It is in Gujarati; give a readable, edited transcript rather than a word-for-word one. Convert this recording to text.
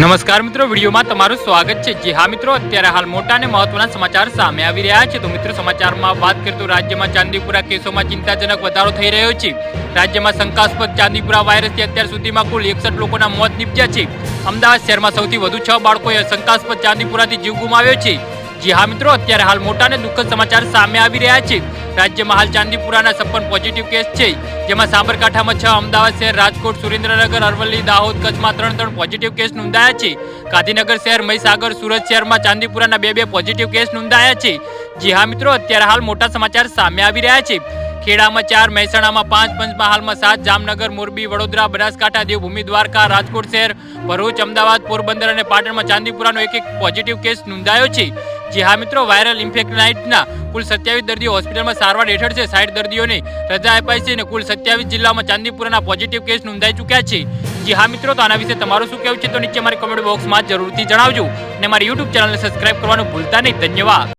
નમસ્કાર મિત્રો, વિડીયોમાં તમારું સ્વાગત છે। જી હા મિત્રો, અત્યારે હાલ મોટા અને મહત્વના સમાચાર સામે આવી રહ્યા છે। તો મિત્રો, સમાચારમાં વાત કરીએ તો રાજ્યમાં ચાંદીપુરા કેસોમાં ચિંતાજનક વધારો થઈ રહ્યો છે। રાજ્યમાં શંકાસ્પદ ચાંદીપુરા વાયરસથી અત્યાર સુધીમાં કુલ 61 લોકોના મોત નીપજ્યા છે। અમદાવાદ શહેરમાં સૌથી વધુ 6 બાળકોએ શંકાસ્પદ ચાંદીપુરાથી જીવ ગુમાવ્યો છે। જી હા મિત્રો, અત્યારે હાલ મોટા અને દુઃખદ સમાચાર સામે આવી રહ્યા છે। રાજ્યમાં હાલ ચાંદીપુરાના 56 પોઝિટિવ કેસ છે, જેમાં સાબરકાંઠામાં 6, અમદાવાદ શહેર, રાજકોટ, સુરેન્દ્રનગર, અરવલ્લી, દાહોદ, કચ્છમાં 3 પોઝિટિવ કેસ નોંધાયા છે। ગાંધીનગર શહેર, મહીસાગર, સુરત શહેરમાં ચાંદીપુરાના 2 પોઝિટિવ કેસ નોંધાયા છે। જી હા મિત્રો, અત્યારે હાલ મોટા સમાચાર સામે આવી રહ્યા છે। ખેડામાં 4, મહેસાણામાં 5, પંચમહાલમાં 7, જામનગર, મોરબી, વડોદરા, બનાસકાંઠા, દેવભૂમિ, દ્વારકા, રાજકોટ શહેર, ભરૂચ, અમદાવાદ, પોરબંદર અને પાટણમાં ચાંદીપુરાનો એક પોઝિટિવ કેસ નોંધાયો છે। જી હા મિત્રો, વાયરલ ઇન્ફેક્શનના કુલ 27 દર્દીઓ હોસ્પિટલમાં સારવાર હેઠળ છે। 60 દર્દીઓને રજા અપાઈ છે અને કુલ 27 જિલ્લામાં ચાંદીપુરાના પોઝિટિવ કેસ નોંધાઈ ચૂક્યા છે। જી હા મિત્રો, તો આના વિશે તમારું શું કહેવું છે તો નીચે મારી કોમેન્ટ બોક્સમાં જરૂરથી જણાવજો અને મારી યુટ્યુબ ચેનલને સબસ્ક્રાઇબ કરવાનું ભૂલતા નહીં। ધન્યવાદ।